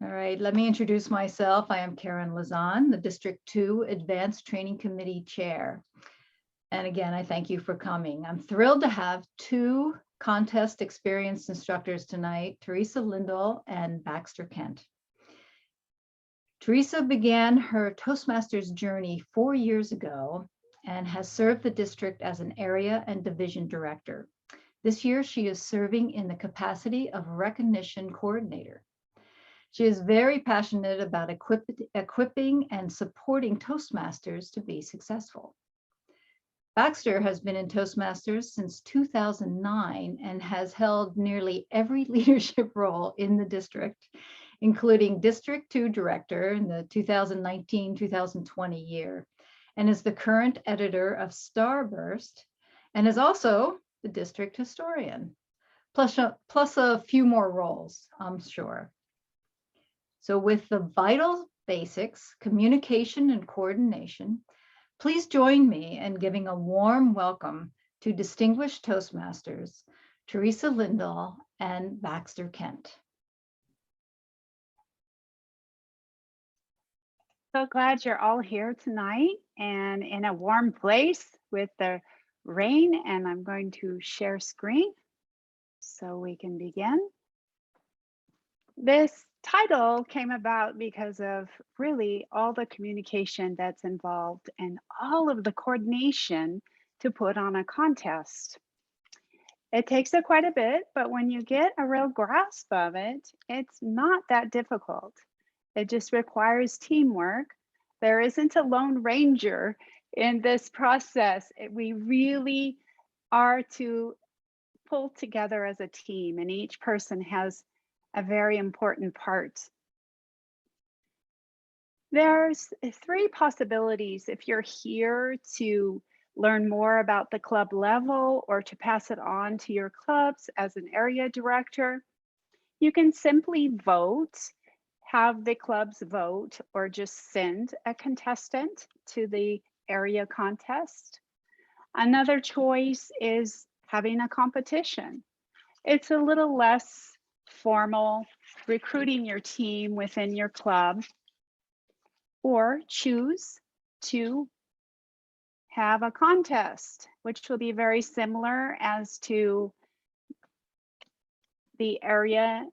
All right, let me introduce myself. I am Karen Lazan, the District 2 Advanced Training Committee Chair. And again, I thank you for coming. I'm thrilled to have two contest experienced instructors tonight, Teresa Lindahl and Baxter Kent. Teresa began her Toastmasters journey 4 years ago and has served the district as an area and division director. This year, she is serving in the capacity of recognition coordinator. She is very passionate about equipping and supporting Toastmasters to be successful. Baxter has been in Toastmasters since 2009 and has held nearly every leadership role in the district, including District 2 Director in the 2019-2020 year, and is the current editor of Starburst, and is also the district historian, plus a few more roles, I'm sure. So with the vital basics, communication and coordination, please join me in giving a warm welcome to distinguished Toastmasters, Teresa Lindahl and Baxter Kent. So glad you're all here tonight and in a warm place with the rain, and I'm going to share screen so we can begin. This title came about because of really all the communication that's involved and all of the coordination to put on a contest. It takes quite a bit, but when you get a real grasp of it, it's not that difficult. It just requires teamwork. There isn't a lone ranger in this process. We really are to pull together as a team, and each person has a very important part. There's 3 possibilities if you're here to learn more about the club level or to pass it on to your clubs as an area director. You can simply vote, have the clubs vote, or just send a contestant to the area contest. Another choice is having a competition. It's a little less formal, recruiting your team within your club, or choose to have a contest, which will be very similar as to the area,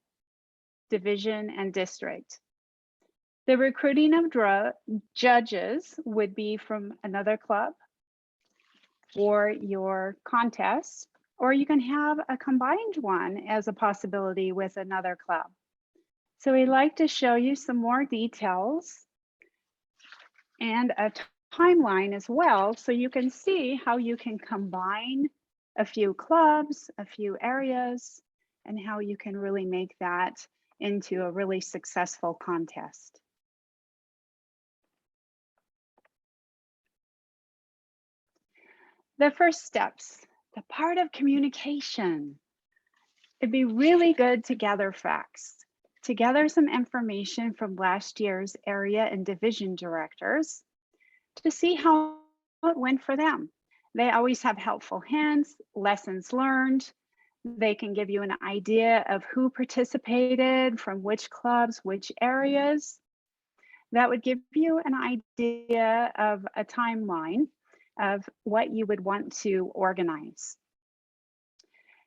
division, and district. The recruiting of judges would be from another club or your contest, or you can have a combined one as a possibility with another club. So we'd like to show you some more details and a timeline as well, so you can see how you can combine a few clubs, a few areas, and how you can really make that into a really successful contest. The first steps, the part of communication. It'd be really good to gather facts, to gather some information from last year's area and division directors to see how it went for them. They always have helpful hints, lessons learned. They can give you an idea of who participated from which clubs, which areas. That would give you an idea of a timeline of what you would want to organize.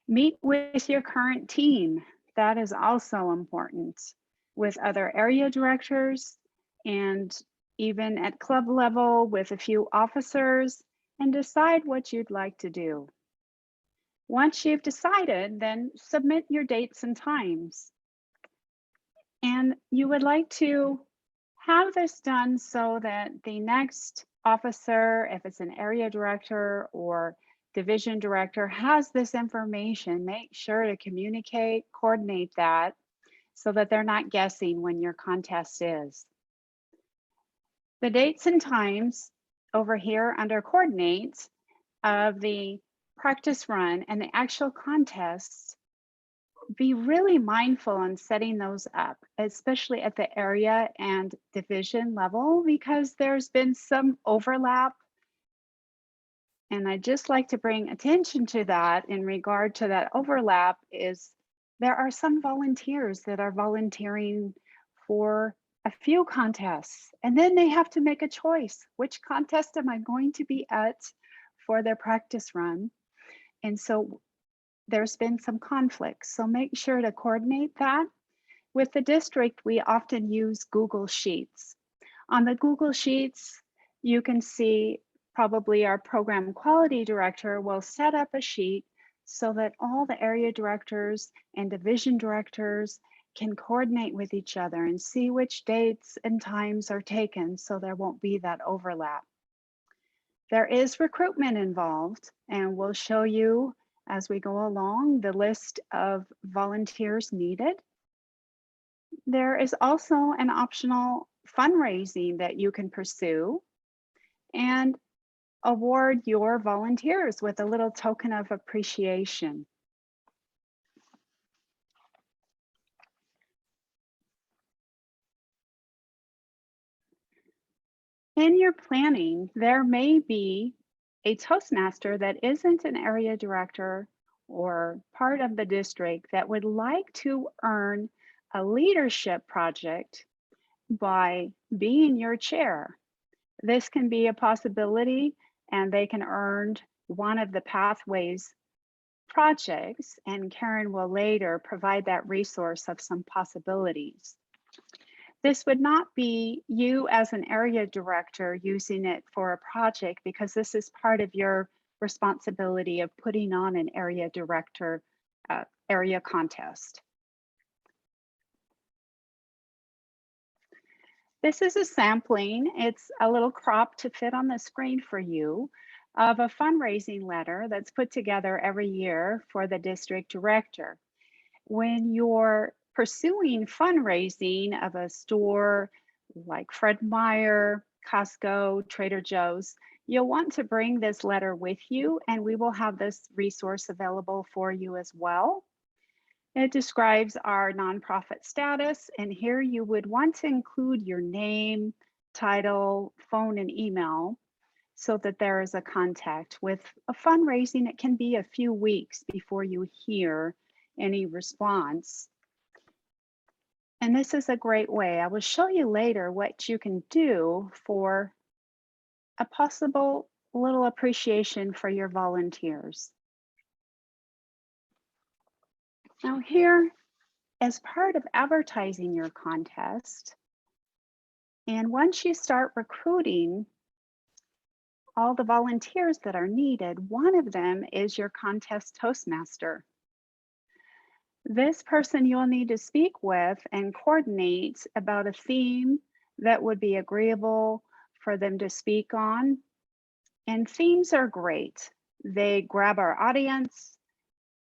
Meet with your current team. That is also important, with other area directors and even at club level with a few officers, and decide what you'd like to do. Once you've decided, then submit your dates and times. And you would like to have this done so that the next officer, if it's an area director or division director, has this information. Make sure to communicate, coordinate that so that they're not guessing when your contest is. The dates and times over here under coordinate of the practice run and the actual contest, be really mindful in setting those up, especially at the area and division level, because there's been some overlap. And I'd just like to bring attention to that in regard to that overlap is there are some volunteers that are volunteering for a few contests. And then they have to make a choice. Which contest am I going to be at for their practice run? And so there's been some conflicts. So make sure to coordinate that. With the district, we often use Google Sheets. On the Google Sheets, you can see probably our program quality director will set up a sheet so that all the area directors and division directors can coordinate with each other and see which dates and times are taken so there won't be that overlap. There is recruitment involved, and we'll show you as we go along the list of volunteers needed. There is also an optional fundraising that you can pursue and award your volunteers with a little token of appreciation. In your planning, there may be a Toastmaster that isn't an area director or part of the district that would like to earn a leadership project by being your chair. This can be a possibility, and they can earn one of the Pathways projects, and Karen will later provide that resource of some possibilities. This would not be you as an area director using it for a project, because this is part of your responsibility of putting on an area director area contest. This is a sampling. It's a little crop to fit on the screen for you of a fundraising letter that's put together every year for the district director. When you're pursuing fundraising of a store like Fred Meyer, Costco, Trader Joe's, you'll want to bring this letter with you, and we will have this resource available for you as well. It describes our nonprofit status, and here you would want to include your name, title, phone, and email so that there is a contact. With a fundraising, it can be a few weeks before you hear any response. And this is a great way. I will show you later what you can do for a possible little appreciation for your volunteers. Now here, as part of advertising your contest, and once you start recruiting all the volunteers that are needed, one of them is your contest Toastmaster. This person you'll need to speak with and coordinate about a theme that would be agreeable for them to speak on. And themes are great. They grab our audience.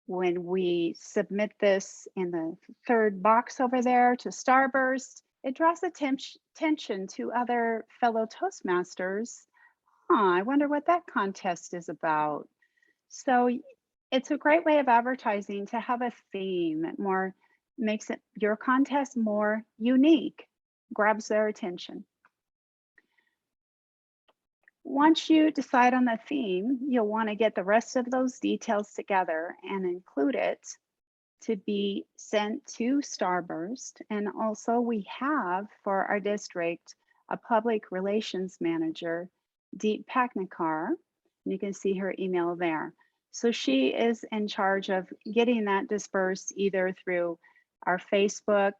When we submit this in the third box over there to Starburst, it draws attention to other fellow Toastmasters. I wonder what that contest is about. So it's a great way of advertising to have a theme that more makes it your contest more unique, grabs their attention. Once you decide on the theme, you'll want to get the rest of those details together and include it to be sent to Starburst. And also we have for our district a public relations manager, Deep Paknikar, and you can see her email there. So she is in charge of getting that dispersed either through our Facebook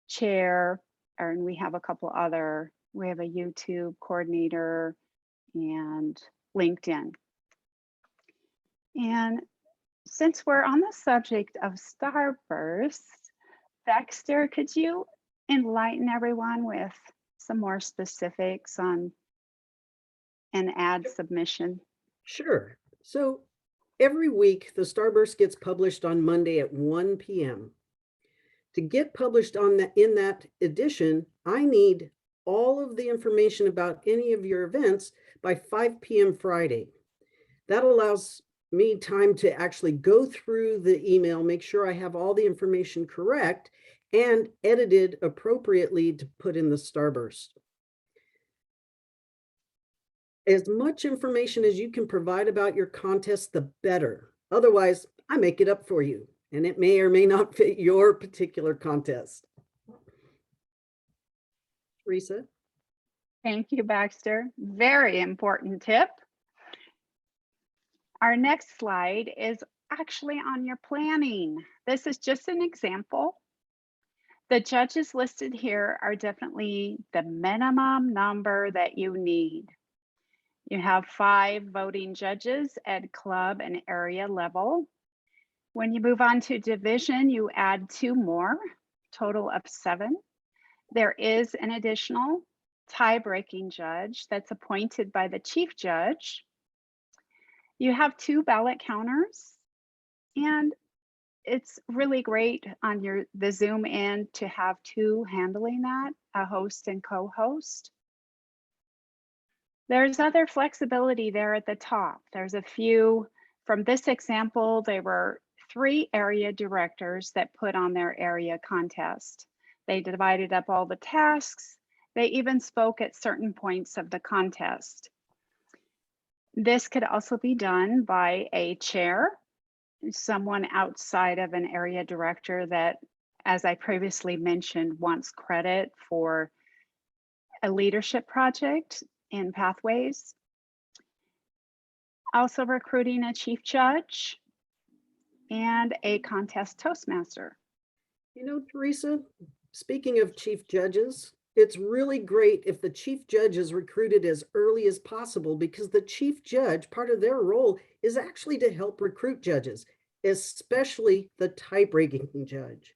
chair, and we have a couple other, we have a YouTube coordinator and LinkedIn. And since we're on the subject of Starburst, Baxter, could you enlighten everyone with some more specifics on an ad submission? Sure. So every week, the Starburst gets published on Monday at 1 p.m. To get published in that edition, I need all of the information about any of your events by 5 p.m. Friday. That allows me time to actually go through the email, make sure I have all the information correct and edited appropriately to put in the Starburst. As much information as you can provide about your contest, the better. Otherwise, I make it up for you, and it may or may not fit your particular contest. Teresa. Thank you, Baxter. Very important tip. Our next slide is actually on your planning. This is just an example. The judges listed here are definitely the minimum number that you need. You have 5 voting judges at club and area level. When you move on to division, you add 2 more, total of 7. There is an additional tie-breaking judge that's appointed by the chief judge. You have 2 ballot counters, and it's really great on the Zoom end to have 2 handling that, a host and co-host. There's other flexibility there at the top. There's a few, from this example, there were 3 area directors that put on their area contest. They divided up all the tasks. They even spoke at certain points of the contest. This could also be done by a chair, someone outside of an area director that, as I previously mentioned, wants credit for a leadership project in Pathways. Also recruiting a chief judge and a contest Toastmaster. You know, Teresa, speaking of chief judges, it's really great if the chief judge is recruited as early as possible, because the chief judge, part of their role is actually to help recruit judges, especially the tie-breaking judge.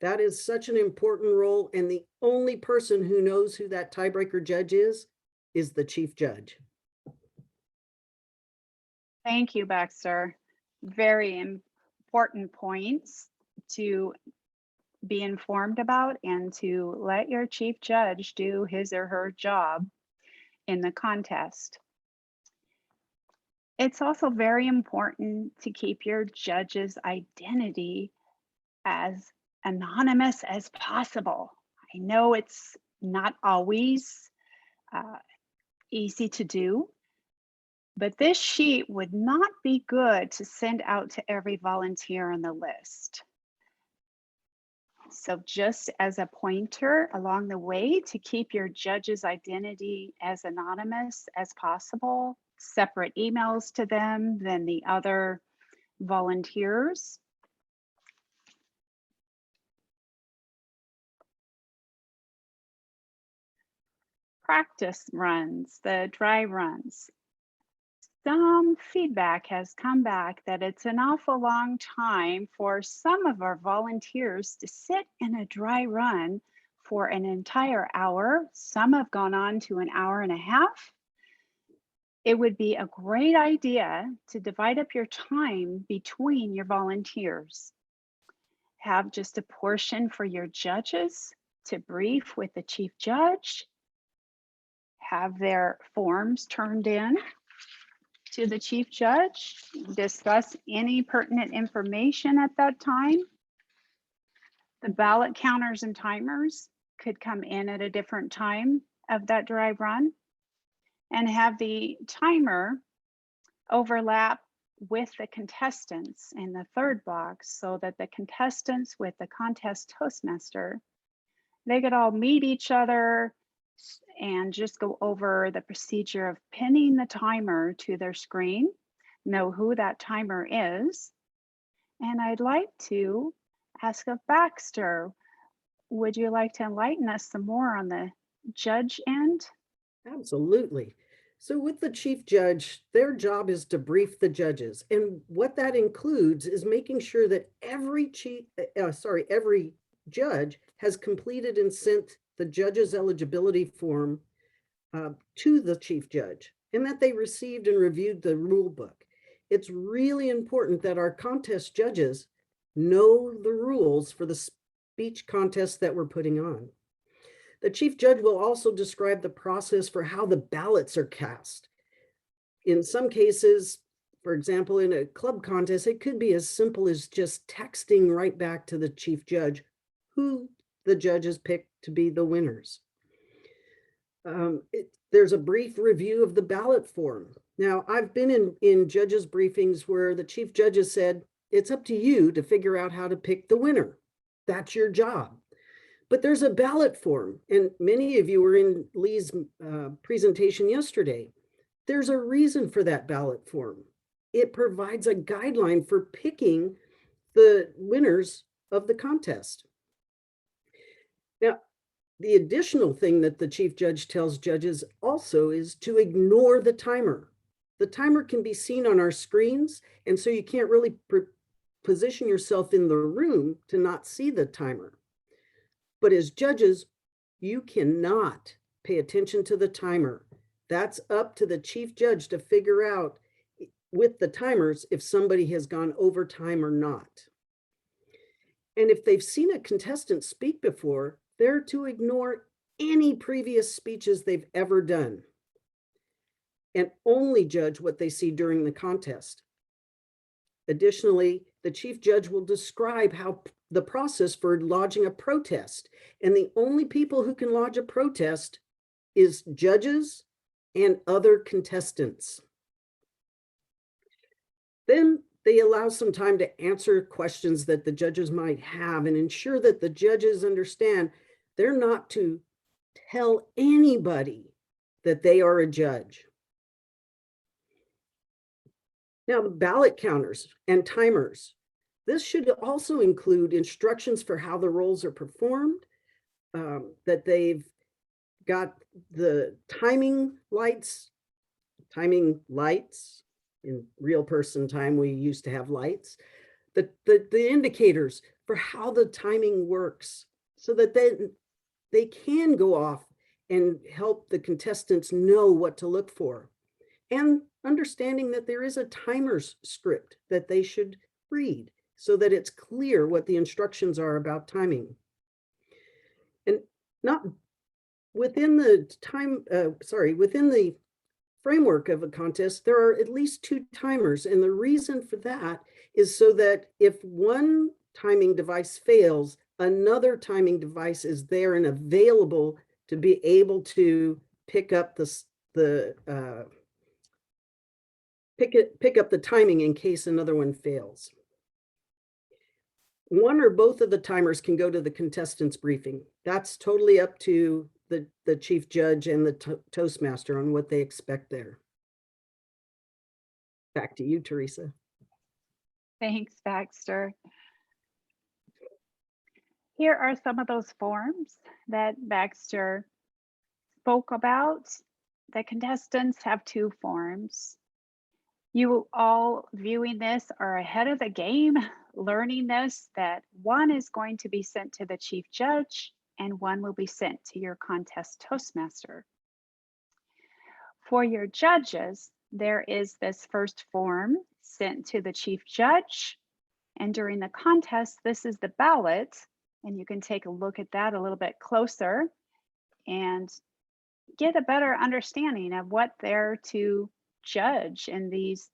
That is such an important role, and the only person who knows who that tiebreaker judge is the chief judge. Thank you, Baxter. Very important points to be informed about, and to let your chief judge do his or her job in the contest. It's also very important to keep your judge's identity as anonymous as possible. I know it's not always easy to do, but this sheet would not be good to send out to every volunteer on the list. So just as a pointer along the way to keep your judge's identity as anonymous as possible, separate emails to them than the other volunteers. Practice runs, the dry runs. Some feedback has come back that it's an awful long time for some of our volunteers to sit in a dry run for an entire hour. Some have gone on to an hour and a half. It would be a great idea to divide up your time between your volunteers. Have just a portion for your judges to brief with the chief judge. Have their forms turned in to the chief judge, discuss any pertinent information at that time. The ballot counters and timers could come in at a different time of that dry run, and have the timer overlap with the contestants in the 3rd box, so that the contestants with the contest Toastmaster, they could all meet each other and just go over the procedure of pinning the timer to their screen, know who that timer is. And I'd like to ask of Baxter, would you like to enlighten us some more on the judge end? Absolutely. So with the chief judge, their job is to brief the judges. And what that includes is making sure that every judge has completed and sent the judge's eligibility form to the chief judge, and that they received and reviewed the rule book. It's really important that our contest judges know the rules for the speech contest that we're putting on. The chief judge will also describe the process for how the ballots are cast. In some cases, for example, in a club contest, it could be as simple as just texting right back to the chief judge who the judges picked to be the winners. There's a brief review of the ballot form. Now, I've been in judges' briefings where the chief judges said, it's up to you to figure out how to pick the winner. That's your job. But there's a ballot form, and many of you were in Lee's presentation yesterday. There's a reason for that ballot form. It provides a guideline for picking the winners of the contest. Now, the additional thing that the chief judge tells judges also is to ignore the timer. The timer can be seen on our screens, and so you can't really position yourself in the room to not see the timer. But as judges, you cannot pay attention to the timer. That's up to the chief judge to figure out with the timers if somebody has gone over time or not. And if they've seen a contestant speak before, they're to ignore any previous speeches they've ever done and only judge what they see during the contest. Additionally, the chief judge will describe how the process for lodging a protest, and the only people who can lodge a protest is judges and other contestants. Then they allow some time to answer questions that the judges might have and ensure that the judges understand they're not to tell anybody that they are a judge. Now, the ballot counters and timers. This should also include instructions for how the rolls are performed, that they've got the timing lights. In real person time, we used to have lights. The indicators for how the timing works so that they can go off and help the contestants know what to look for. And understanding that there is a timer's script that they should read so that it's clear what the instructions are about timing. And not within the within the framework of a contest, there are at least 2 timers. And the reason for that is so that if one timing device fails, another timing device is there and available to be able to pick up the timing in case another one fails. One or both of the timers can go to the contestants briefing. That's totally up to the chief judge and the Toastmaster on what they expect there. Back to you, Teresa. Thanks, Baxter. Here are some of those forms that Baxter spoke about. The contestants have 2 forms. You all viewing this are ahead of the game, learning this, that one is going to be sent to the chief judge and one will be sent to your contest Toastmaster. For your judges, there is this first form sent to the chief judge. And during the contest, this is the ballot. And you can take a look at that a little bit closer and get a better understanding of what they're to judge in these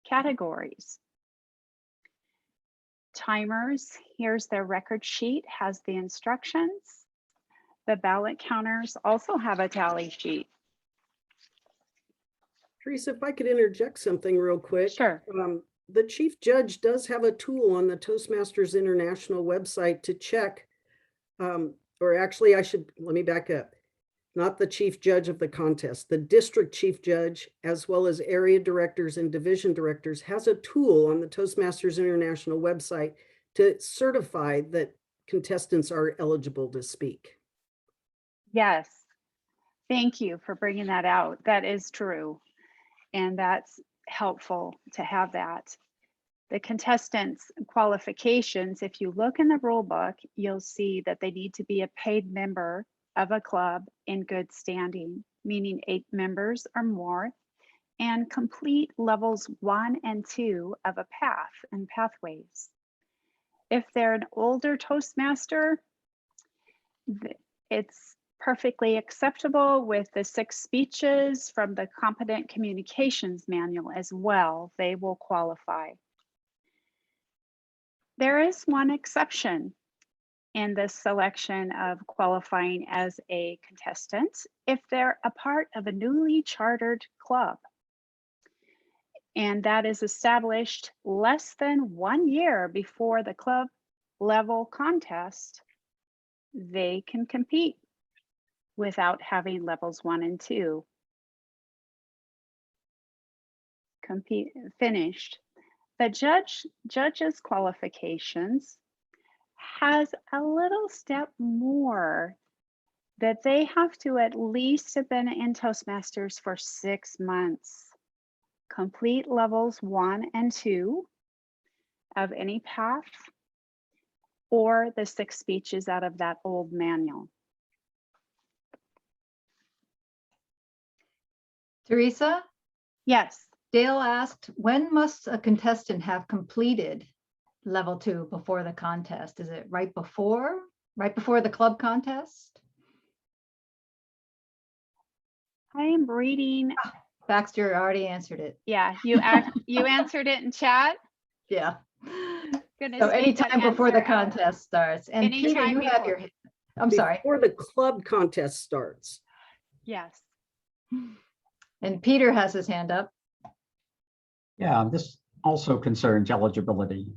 categories. Timers, here's their record sheet, has the instructions. The ballot counters also have a tally sheet. Teresa, if I could interject something real quick. Sure. The chief judge does have a tool on the Toastmasters International website to check, or actually let me back up. Not the chief judge of the contest, the district chief judge, as well as area directors and division directors, has a tool on the Toastmasters International website to certify that contestants are eligible to speak. Yes, thank you for bringing that out. That is true. And that's helpful to have that. The contestants' qualifications, if you look in the rule book, you'll see that they need to be a paid member of a club in good standing, meaning 8 members or more, and complete levels 1 and 2 of a path and pathways. If they're an older Toastmaster, it's perfectly acceptable with the 6 speeches from the Competent Communications Manual as well. They will qualify. There is one exception in this selection of qualifying as a contestant if they're a part of a newly chartered club. And that is established less than 1 year before the club level contest. they can compete without having levels 1 and 2 finished. The judge's qualifications has a little step more, that they have to at least have been in Toastmasters for 6 months, complete levels 1 and 2 of any path, or the 6 speeches out of that old manual. Teresa, Yes. Dale asked, when must a contestant have completed level 2 before the contest? Is it right before the club contest? I am reading. Baxter already answered it. Yeah, you answered it in chat. Yeah. Goodness, So anytime before the contest starts. And Peter, you have your, I'm sorry. Before the club contest starts. Yes. And Peter has his hand up. Yeah, this also concerns eligibility.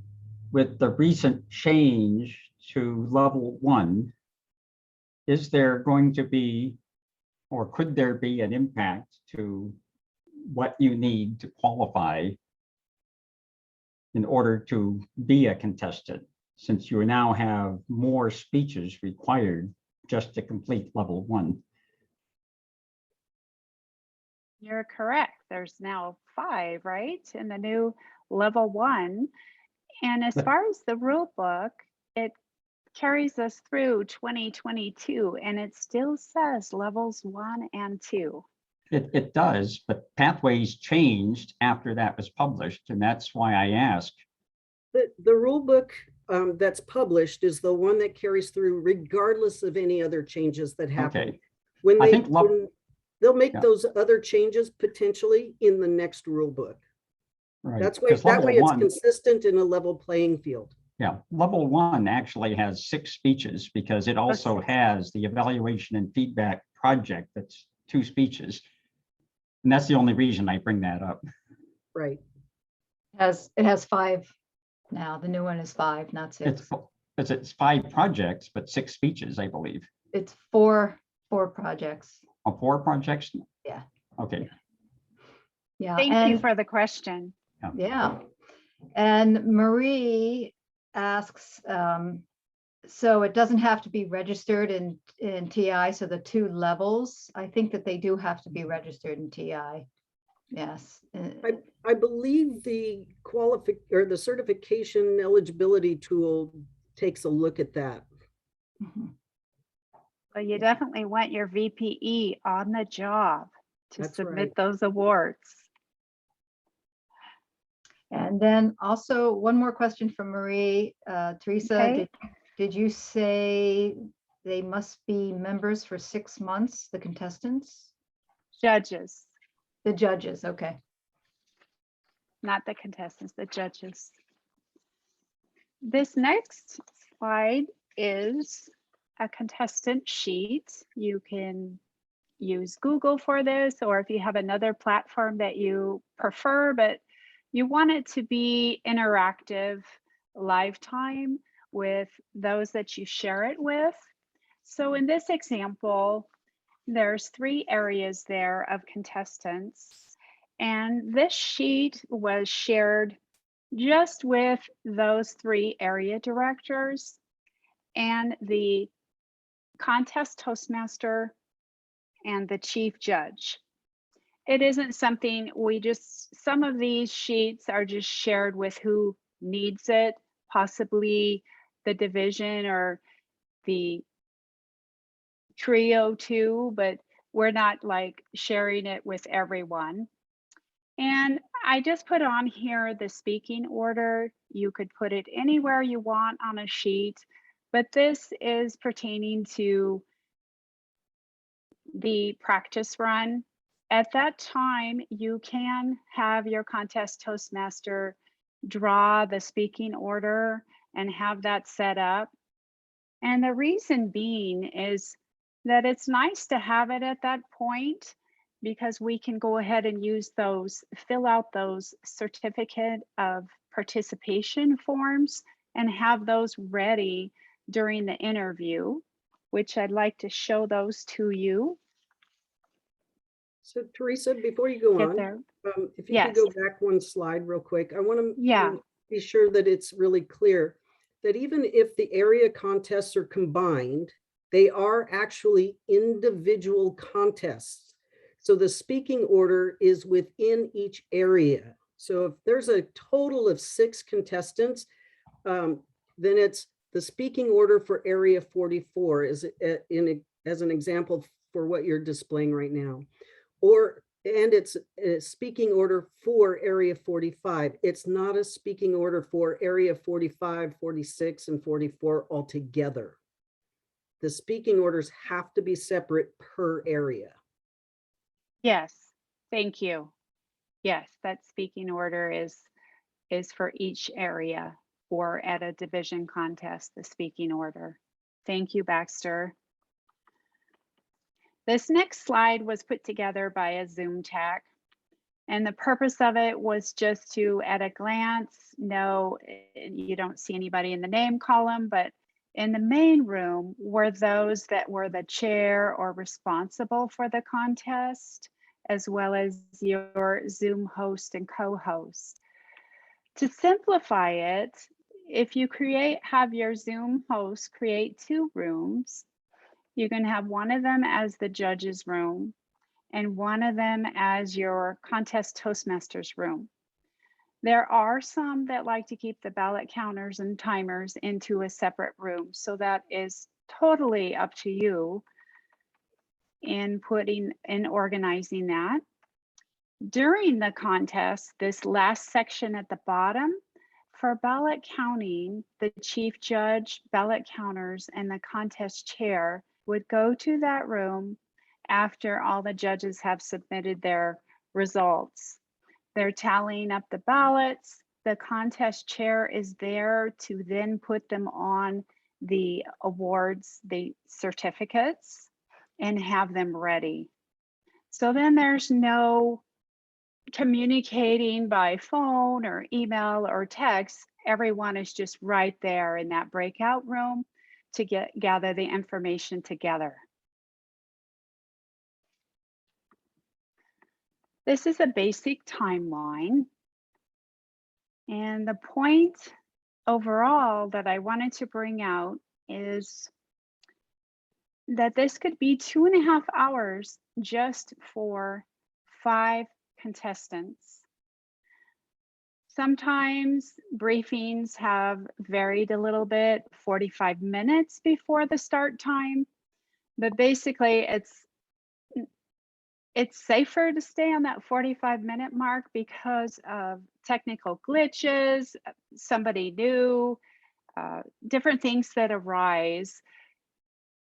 With the recent change to level 1, is there going to be, or could there be an impact to what you need to qualify in order to be a contestant, since you now have more speeches required just to complete level 1? You're correct. There's now 5, right? In the new level 1. And as far as the rule book, it carries us through 2022, and it still says levels 1 and 2. It does, but Pathways changed after that was published, and that's why I asked. The rule book that's published is the one that carries through regardless of any other changes that happen. Okay. When I they, think they'll make Yeah. those other changes potentially in the next rule book. Right. That's why, 'Cause that level way it's 1 consistent in a level playing field. Yeah, level 1 actually has 6 speeches because it also has the evaluation and feedback project that's 2 speeches. And that's the only reason I bring that up. Right. It has 5 now. The new one is 5, not 6. It's 5 projects, but 6 speeches, I believe. It's four projects. Oh, 4 projects? Yeah. Okay. Yeah. Thank you for the question. Yeah. And Marie asks, so it doesn't have to be registered in TI. So the 2 levels, I think that they do have to be registered in TI. Yes. I believe the the certification eligibility tool takes a look at that. Mhm. Well, you definitely want your VPE on the job to That's submit right. those awards. And then also one more question from Marie. Teresa, Okay. did you say they must be members for 6 months, the contestants? Judges, The judges, okay. not the contestants, the judges. This next slide is a contestant sheet. You can use Google for this, or if you have another platform that you prefer, but you want it to be interactive, live time with those that you share it with. So in this example, there's 3 areas there of contestants, and this sheet was shared just with those 3 area directors and the contest Toastmaster and the chief judge. It isn't something some of these sheets are just shared with who needs it, possibly the division or the trio too, but we're not like sharing it with everyone. And I just put on here the speaking order. You could put it anywhere you want on a sheet, but this is pertaining to the practice run. At that time, you can have your contest Toastmaster draw the speaking order and have that set up. And the reason being is that it's nice to have it at that point, because we can go ahead and use those, fill out those certificate of participation forms and have those ready during the interview. which I'd like to show those to you. So Teresa, before you go Get on, there. if you could Yes. go back one slide real quick, I want to Yeah. be sure that it's really clear that even if the area contests are combined, they are actually individual contests. So the speaking order is within each area. So if there's a total of 6 contestants, then it's the speaking order for area 44 is as an example for what you're displaying right now. And it's a speaking order for area 45. It's not a speaking order for area 45, 46, and 44 altogether. The speaking orders have to be separate per area. Yes, thank you. Yes, that speaking order is for each area or at a division contest, the speaking order. Thank you, Baxter. This next slide was put together by a Zoom tech, and the purpose of it was just to, at a glance, know you don't see anybody in the name column, but in the main room were those that were the chair or responsible for the contest, as well as your Zoom host and co-host. To simplify it, if you have your Zoom host create 2 rooms, you can have one of them as the judge's room and one of them as your contest Toastmasters room. There are some that like to keep the ballot counters and timers into a separate room, so that is totally up to you in organizing that. During the contest, this last section at the bottom, for ballot counting, the chief judge, ballot counters, and the contest chair would go to that room after all the judges have submitted their results. They're tallying up the ballots. The contest chair is there to then put them on the awards, the certificates, and have them ready. So then there's no communicating by phone or email or text. Everyone is just right there in that breakout room to gather the information together. This is a basic timeline. And the point overall that I wanted to bring out is that this could be 2.5 hours just for 5 contestants. Sometimes briefings have varied a little bit, 45 minutes before the start time, but basically it's safer to stay on that 45-minute mark because of technical glitches, somebody new, different things that arise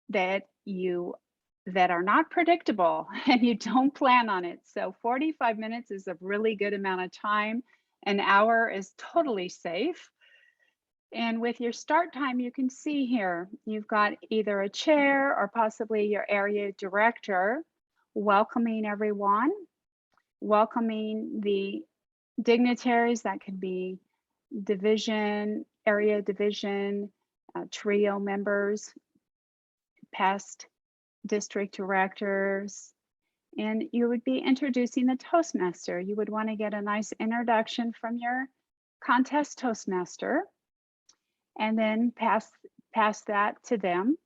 that are not predictable and you don't plan on it. So 45 minutes is a really good amount of time. An hour is totally safe. And with your start time, you can see here, you've got either a chair or possibly your area director welcoming everyone, welcoming the dignitaries. That could be division, area division, trio members, past district directors, and you would be introducing the Toastmaster. You would want to get a nice introduction from your contest Toastmaster and then pass that to them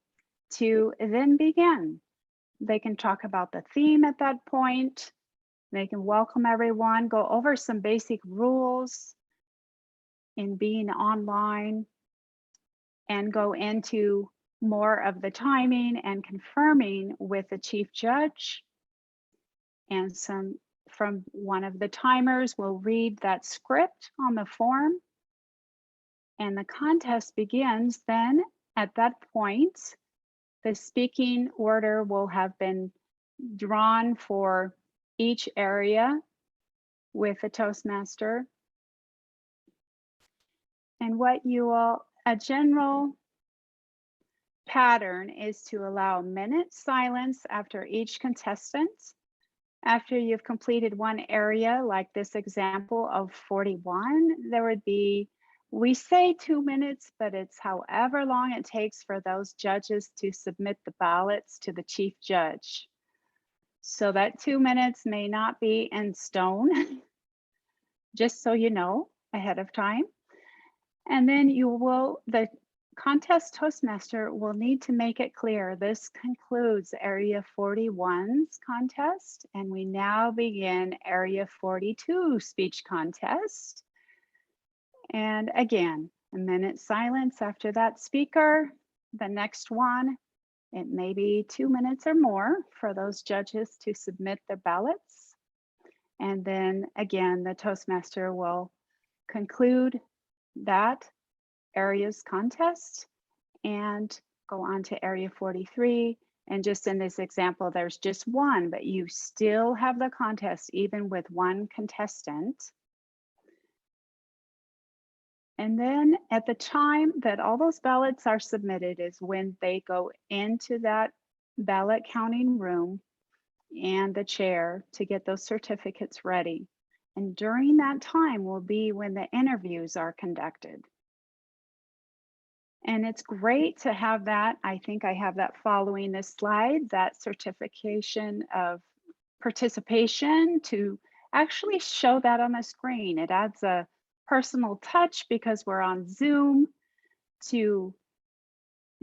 to then begin. They can talk about the theme at that point. They can welcome everyone, go over some basic rules in being online, and go into more of the timing and confirming with the chief judge. And some from one of the timers will read that script on the form. And the contest begins then. At that point, the speaking order will have been drawn for each area with the Toastmaster. And a general pattern is to allow a minute silence after each contestant. After you've completed one area, like this example of 41, there would be We say 2 minutes, but it's however long it takes for those judges to submit the ballots to the chief judge. So that 2 minutes may not be in stone, just so you know ahead of time. And then the contest Toastmaster will need to make it clear this concludes Area 41's contest, and we now begin Area 42 speech contest. And again, a minute silence after that speaker. The next one, it may be 2 minutes or more for those judges to submit their ballots. And then again, the Toastmaster will conclude that area's contest and go on to Area 43. And just in this example, there's just one, but you still have the contest even with one contestant. And then at the time that all those ballots are submitted is when they go into that ballot counting room and the chair to get those certificates ready. And during that time will be when the interviews are conducted. And it's great to have that. I think I have that following this slide, that certification of participation, to actually show that on the screen. It adds a personal touch because we're on Zoom, to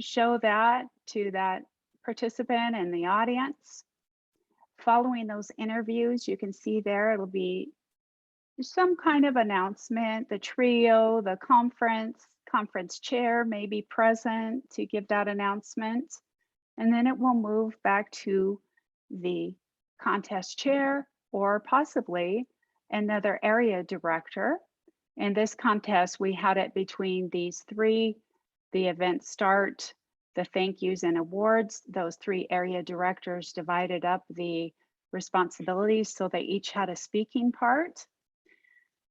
show that to that participant in the audience. Following those interviews, you can see there it'll be some kind of announcement. The trio, the conference chair may be present to give that announcement. And then it will move back to the contest chair or possibly another area director. In this contest, we had it between these three: the event start, the thank yous and awards. Those three area directors divided up the responsibilities so they each had a speaking part.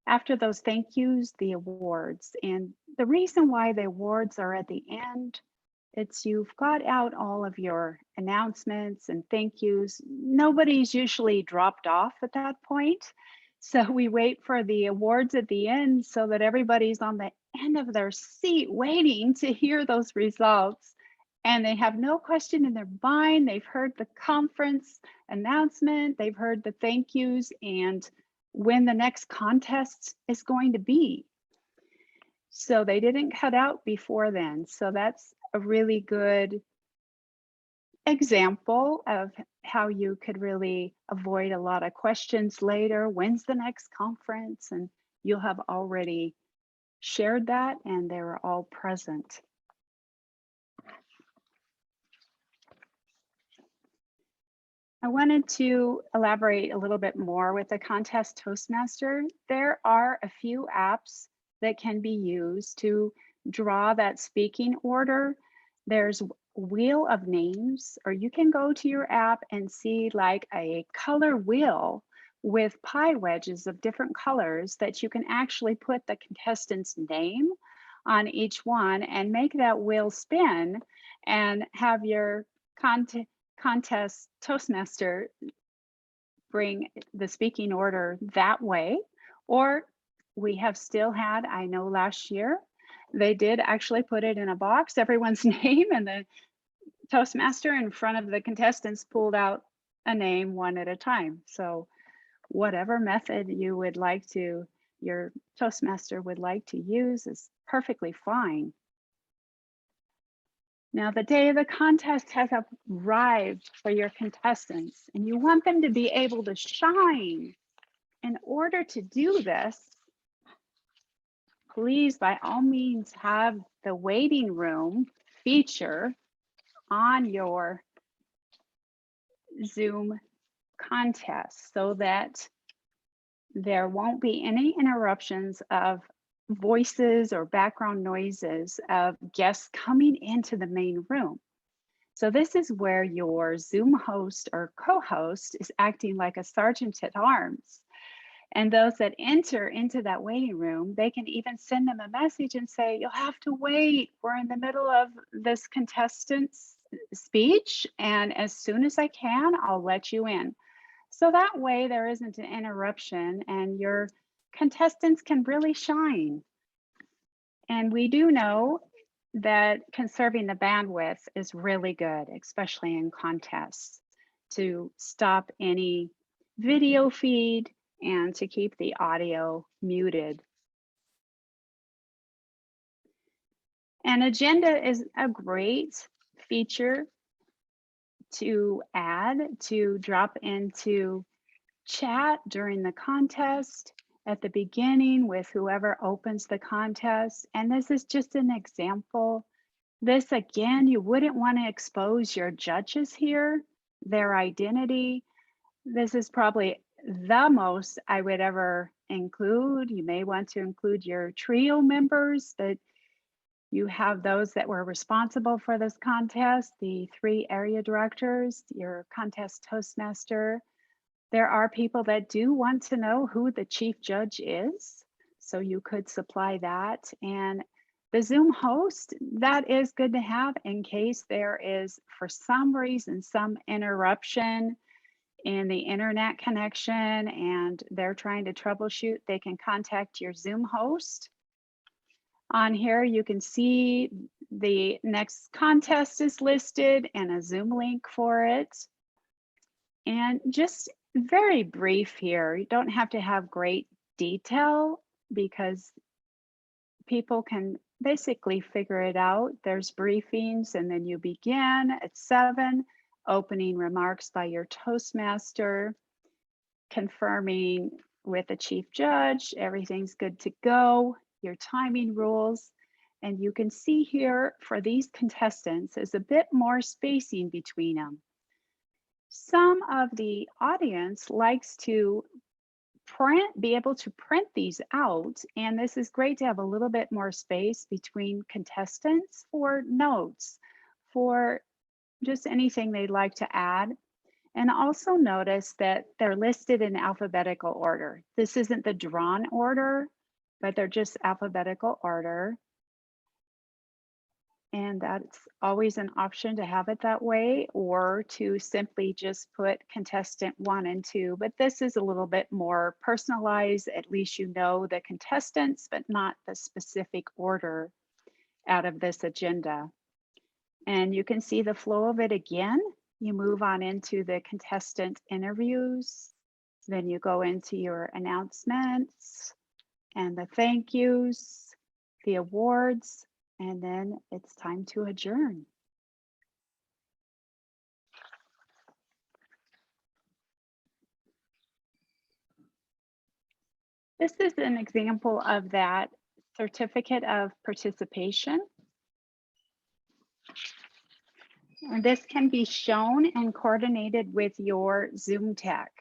After those thank yous, the awards. And the reason why the awards are at the end, it's you've got out all of your announcements and thank yous. Nobody's usually dropped off at that point. So we wait for the awards at the end so that everybody's on the end of their seat waiting to hear those results. And they have no question in their mind. They've heard the conference announcement, they've heard the thank yous, and when the next contest is going to be. So they didn't cut out before then. So that's a really good example of how you could really avoid a lot of questions later. When's the next conference? And you'll have already shared that and they were all present. I wanted to elaborate a little bit more with the Contest Toastmaster. There are a few apps that can be used to draw that speaking order. There's Wheel of Names, or you can go to your app and see like a color wheel with pie wedges of different colors that you can actually put the contestant's name on each one and make that wheel spin and have your contest Toastmaster bring the speaking order that way. Or we have still had, I know last year, they did actually put it in a box, everyone's name, and the Toastmaster in front of the contestants pulled out a name one at a time. So whatever method you would like to, your Toastmaster would like to use is perfectly fine. Now, the day of the contest has arrived for your contestants, and you want them to be able to shine. In order to do this, please, by all means, have the waiting room feature on your Zoom contest so that there won't be any interruptions of voices or background noises of guests coming into the main room. So this is where your Zoom host or co-host is acting like a sergeant at arms. And those that enter into that waiting room, they can even send them a message and say, you'll have to wait. We're in the middle of this contestant's speech, and as soon as I can, I'll let you in. So that way there isn't an interruption and your contestants can really shine. And we do know that conserving the bandwidth is really good, especially in contests, to stop any video feed and to keep the audio muted. An agenda is a great feature to add, to drop into chat during the contest at the beginning with whoever opens the contest. And this is just an example. This, again, you wouldn't want to expose your judges here, their identity. This is probably the most I would ever include. You may want to include your trio members, but you have those that were responsible for this contest, the 3 area directors, your contest toastmaster. There are people that do want to know who the chief judge is, so you could supply that. And the Zoom host, that is good to have in case there is, for some reason, some interruption in the internet connection and they're trying to troubleshoot, they can contact your Zoom host. On here, you can see the next contest is listed and a Zoom link for it. And just very brief here. You don't have to have great detail because people can basically figure it out. There's briefings and then you begin at 7, opening remarks by your Toastmaster, confirming with the chief judge, everything's good to go, your timing rules. And you can see here for these contestants, there's a bit more spacing between them. Some of the audience likes to be able to print these out, and this is great to have a little bit more space between contestants for notes, for just anything they'd like to add. And also notice that they're listed in alphabetical order. This isn't the drawn order, but they're just alphabetical order. And that's always an option to have it that way, or to simply just put contestant 1 and 2. But this is a little bit more personalized. At least you know the contestants, but not the specific order out of this agenda. And you can see the flow of it again. You move on into the contestant interviews. Then you go into your announcements and the thank yous, the awards, and then it's time to adjourn. This is an example of that certificate of participation. And this can be shown and coordinated with your Zoom tech.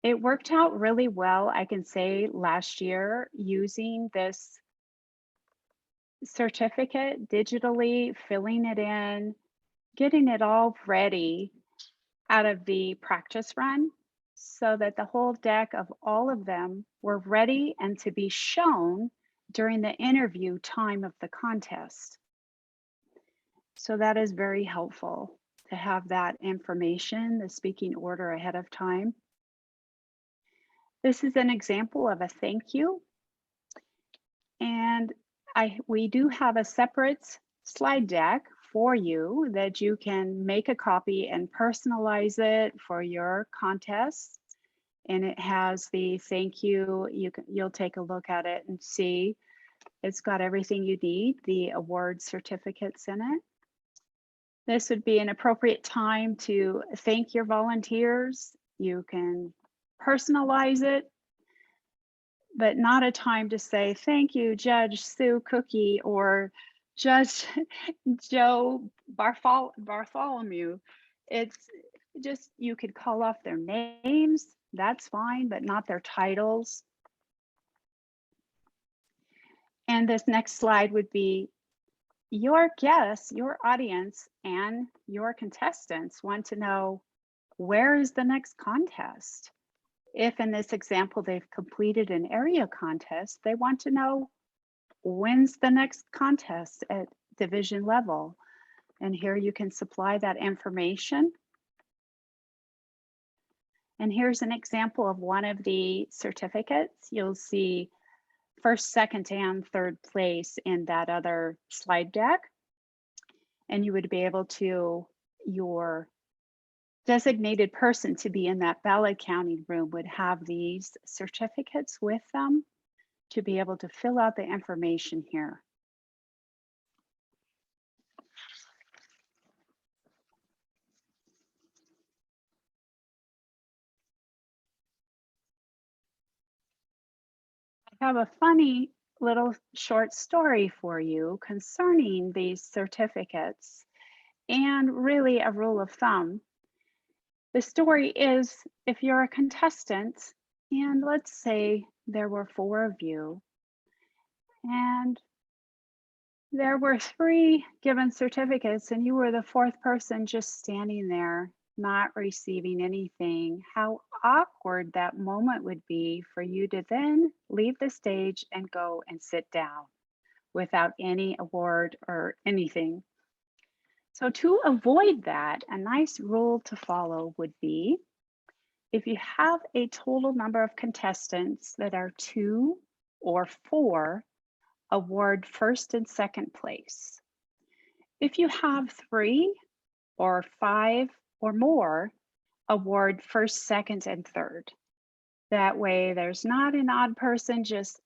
It worked out really well, I can say, last year using this certificate digitally, filling it in, getting it all ready out of the practice run so that the whole deck of all of them were ready and to be shown during the interview time of the contest. So that is very helpful to have that information, the speaking order ahead of time. This is an example of a thank you. And we do have a separate slide deck for you that you can make a copy and personalize it for your contest. And it has the thank you. You'll take a look at it and see it's got everything you need, the award certificates in it. This would be an appropriate time to thank your volunteers. You can personalize it, but not a time to say, thank you, Judge Sue Cookie or Judge Joe Bartholomew. It's just, you could call off their names, that's fine, but not their titles. And this next slide would be your guests, your audience, and your contestants want to know, where is the next contest? If in this example, they've completed an area contest, they want to know, when's the next contest at division level? And here you can supply that information. And here's an example of one of the certificates. You'll see first, second, and third place in that other slide deck. And you would be able to, your designated person to be in that ballot counting room would have these certificates with them to be able to fill out the information here. I have a funny little short story for you concerning these certificates and really a rule of thumb. The story is, if you're a contestant, and let's say there were 4 of you, and there were 3 given certificates, and you were the 4th person just standing there, not receiving anything, how awkward that moment would be for you to then leave the stage and go and sit down without any award or anything. So to avoid that, a nice rule to follow would be, if you have a total number of contestants that are 2 or 4, award first and second place. If you have 3 or 5 or more, award first, second, and third. That way there's not an odd person, just,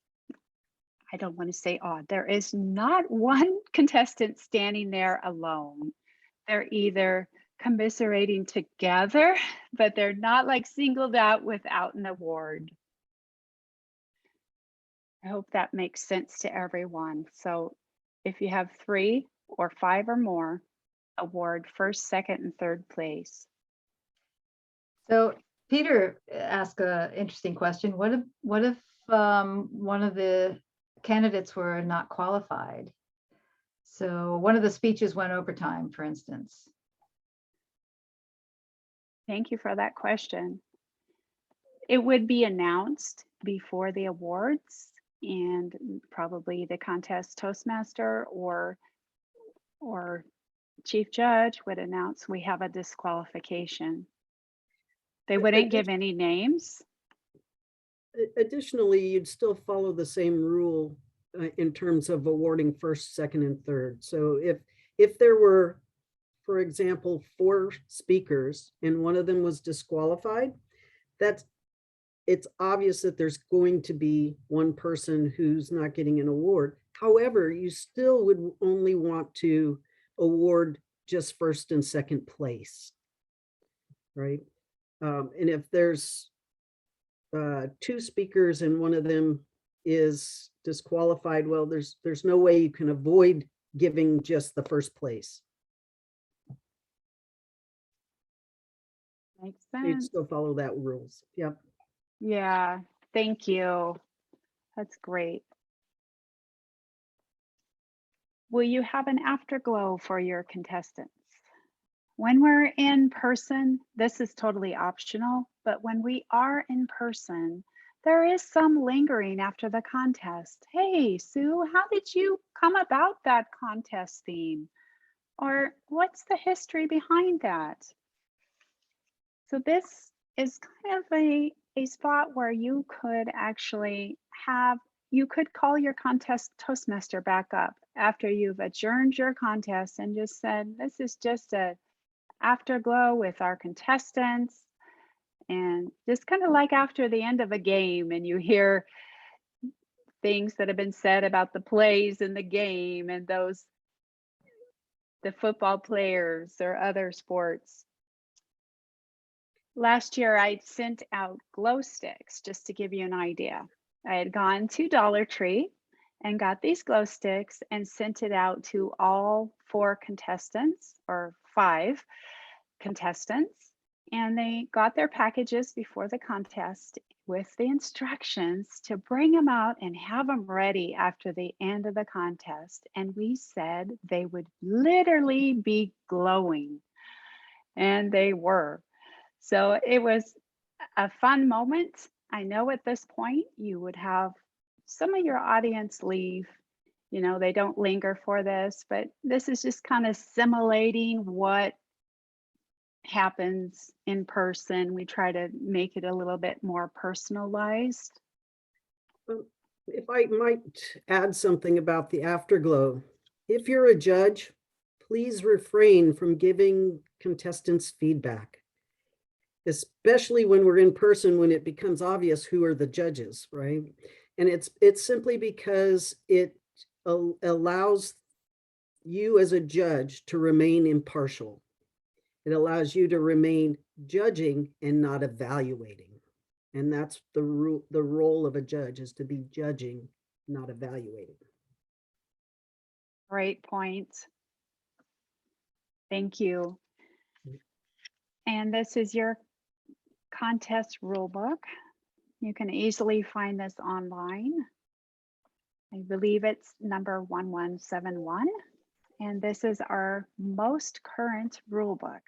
I don't want to say odd, there is not one contestant standing there alone. They're either commiserating together, but they're not like singled out without an award. I hope that makes sense to everyone. So if you have 3 or 5 or more, award first, second, and third place. So Peter asked an interesting question. What if one of the candidates were not qualified? So one of the speeches went overtime, for instance. Thank you for that question. It would be announced before the awards, and probably the contest toastmaster or chief judge would announce we have a disqualification. They wouldn't give any names. Additionally, you'd still follow the same rule in terms of awarding first, second, and third. So if there were, for example, 4 speakers and one of them was disqualified, it's obvious that there's going to be one person who's not getting an award. However, you still would only want to award just first and second place, right? And if there's 2 speakers and one of them is disqualified, well, there's no way you can avoid giving just the first place. Makes You'd sense. still follow that rules. Yep. Yeah, thank you. That's great. Will you have an afterglow for your contestants? When we're in person, this is totally optional, but when we are in person, there is some lingering after the contest. Hey, Sue, how did you come about that contest theme? Or what's the history behind that? So this is kind of a spot where you could actually you could call your contest toastmaster back up after you've adjourned your contest and just said, this is just a afterglow with our contestants. And just kind of like after the end of a game and you hear things that have been said about the plays in the game and the football players or other sports. Last year, I sent out glow sticks, just to give you an idea. I had gone to Dollar Tree and got these glow sticks and sent it out to all 4 contestants, or 5 contestants, and they got their packages before the contest with the instructions to bring them out and have them ready after the end of the contest. And we said they would literally be glowing, and they were. So it was a fun moment. I know at this point you would have some of your audience leave. You know, they don't linger for this, but this is just kind of simulating what happens in person. We try to make it a little bit more personalized. If I might add something about the Afterglow, if you're a judge, please refrain from giving contestants feedback, especially when we're in person, when it becomes obvious who are the judges, right? And it's simply because it allows you as a judge to remain impartial. It allows you to remain judging and not evaluating. And that's the role of a judge, is to be judging, not evaluating. Great point. Thank you. And this is your contest rulebook. You can easily find this online. I believe it's number 1171. And this is our most current rulebook.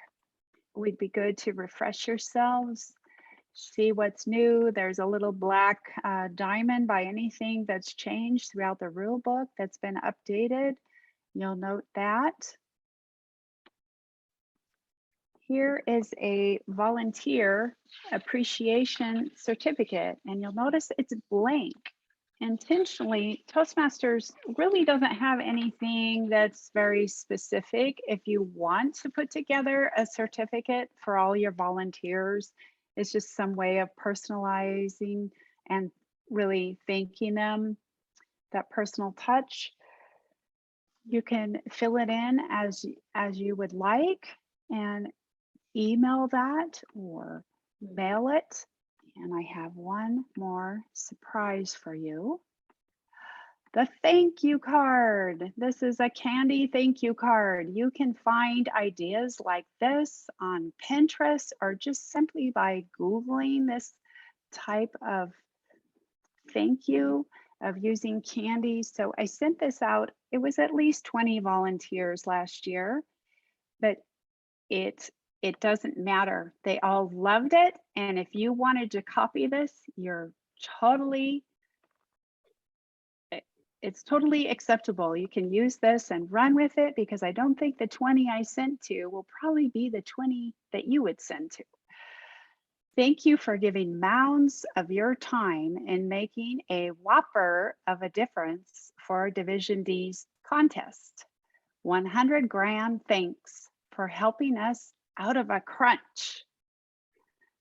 It would be good to refresh yourselves, see what's new. There's a little black diamond by anything that's changed throughout the rulebook that's been updated. You'll note that. Here is a volunteer appreciation certificate, and you'll notice it's blank. Intentionally, Toastmasters really doesn't have anything that's very specific. If you want to put together a certificate for all your volunteers, it's just some way of personalizing and really thanking them, that personal touch. You can fill it in as you would like and email that or mail it. And I have one more surprise for you. The thank you card. This is a candy thank you card. You can find ideas like this on Pinterest or just simply by Googling this type of thank you, of using candy. So I sent this out. It was at least 20 volunteers last year, but it doesn't matter. They all loved it. And if you wanted to copy this, it's totally acceptable. You can use this and run with it, because I don't think the 20 I sent to will probably be the 20 that you would send to. Thank you for giving mounds of your time in making a whopper of a difference for Division D's contest. 100 grand thanks for helping us out of a crunch.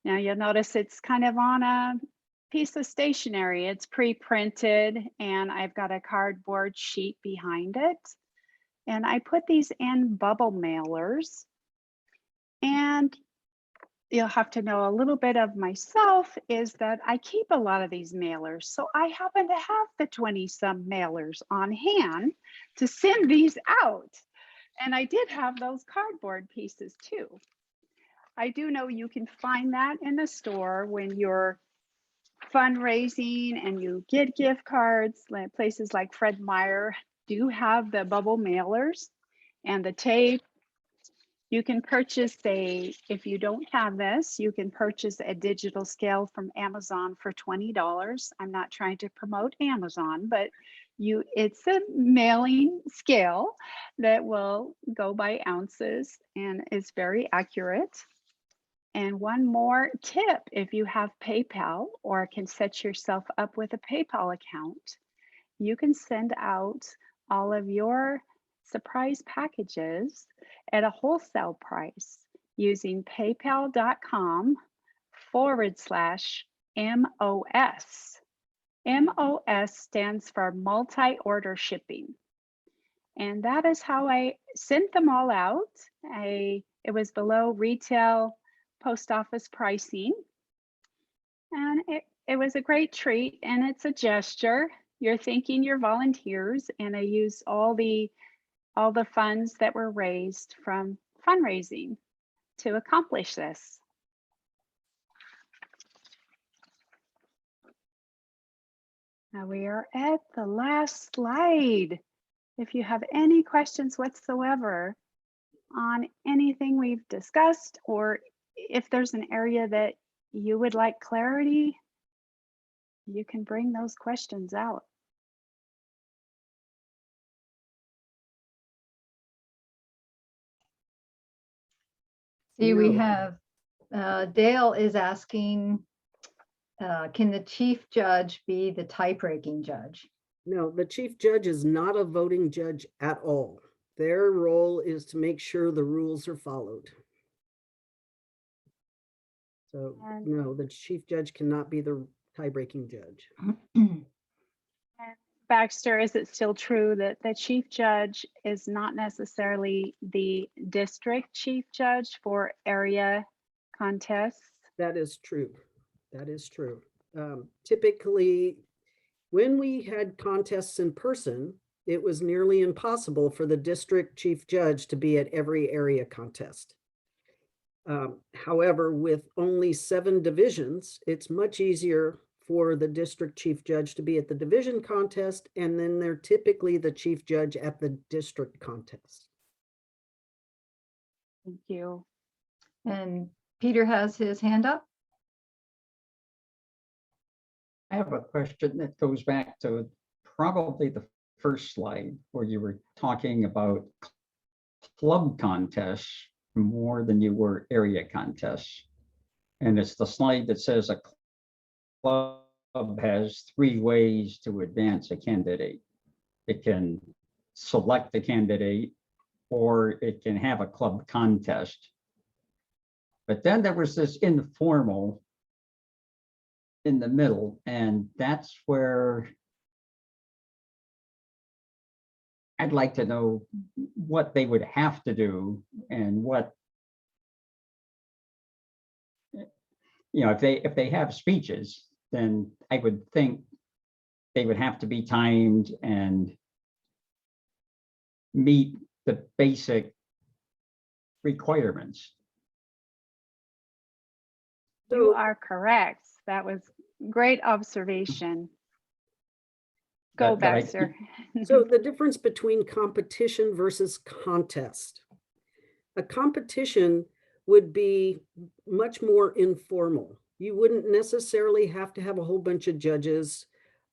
Now you'll notice it's kind of on a piece of stationery. It's pre-printed and I've got a cardboard sheet behind it. And I put these in bubble mailers. And you'll have to know a little bit of myself is that I keep a lot of these mailers. So I happen to have the 20-some mailers on hand to send these out. And I did have those cardboard pieces too. I do know you can find that in the store when you're fundraising and you get gift cards. Like places like Fred Meyer do have the bubble mailers and the tape. You can purchase if you don't have this, you can purchase a digital scale from Amazon for $20. I'm not trying to promote Amazon, but it's a mailing scale that will go by ounces and is very accurate. And one more tip, if you have PayPal or can set yourself up with a PayPal account, you can send out all of your surprise packages at a wholesale price using paypal.com/MOS. MOS stands for multi-order shipping. And that is how I sent them all out. It was below retail post office pricing. And it was a great treat, and it's a gesture. You're thanking your volunteers, and I used all the funds that were raised from fundraising to accomplish this. Now we are at the last slide. If you have any questions whatsoever on anything we've discussed, or if there's an area that you would like clarity, you can bring those questions out. See, we have Dale is asking, Can the chief judge be the tie-breaking judge? No, the chief judge is not a voting judge at all. Their role is to make sure the rules are followed. So And- no, the chief judge cannot be the tie-breaking judge. Baxter, is it still true that the chief judge is not necessarily the district chief judge for area contests? That is true. That is true. Typically, when we had contests in person, it was nearly impossible for the district chief judge to be at every area contest. However, with only 7 divisions, it's much easier for the district chief judge to be at the division contest, and then they're typically the chief judge at the district contest. Thank you. And Peter has his hand up. I have a question that goes back to probably the first slide where you were talking about club contests more than you were area contests. And it's the slide that says a club has 3 ways to advance a candidate. It can select a candidate, or it can have a club contest. But then there was this informal in the middle, and that's where I'd like to know what they would have to do and what, if they have speeches, then I would think they would have to be timed and meet the basic requirements. You So are correct. That was great observation. Go, That I- Baxter. So the difference between competition versus contest. A competition would be much more informal. You wouldn't necessarily have to have a whole bunch of judges.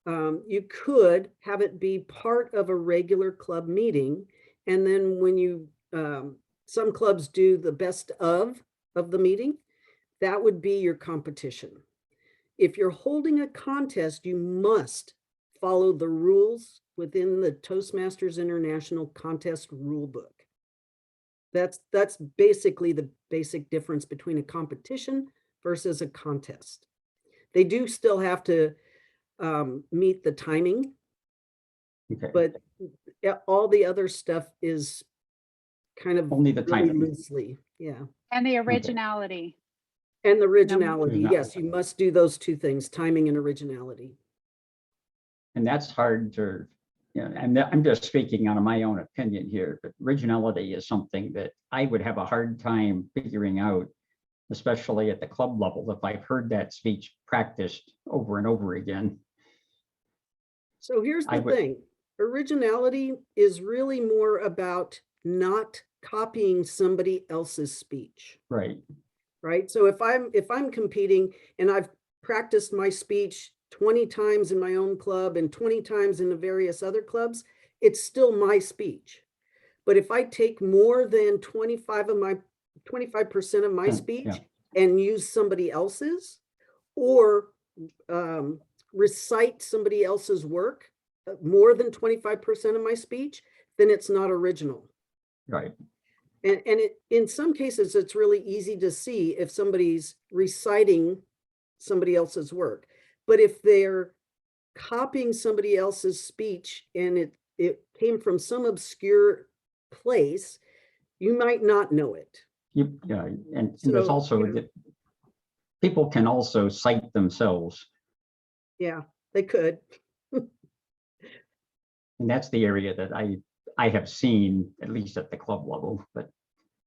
You could have it be part of a regular club meeting. And then when you, some clubs do the best of the meeting, that would be your competition. If you're holding a contest, you must follow the rules within the Toastmasters International Contest Rulebook. That's basically the basic difference between a competition versus a contest. They do still have to meet the timing, Okay. but all the other stuff is kind of Only the really timing. loosely, yeah. And the originality. And the originality, No. yes, you must do those 2 things, timing and originality. And that's hard to, I'm just speaking out of my own opinion here, but originality is something that I would have a hard time figuring out, especially at the club level, if I've heard that speech practiced over and over again. So here's I the would- thing, originality is really more about not copying somebody else's speech, Right. right? So if I'm competing and I've practiced my speech 20 times in my own club and 20 times in the various other clubs, it's still my speech. But if I take more than 25% of my speech Yeah. and use somebody else's, or recite somebody else's work, more than 25% of my speech, then it's not original. Right. And in some cases, it's really easy to see if somebody's reciting somebody else's work. But if they're copying somebody else's speech and it came from some obscure place, you might not know it. And there's So, also that people can also cite themselves, Yeah, they could. and that's the area that I have seen, at least at the club level. But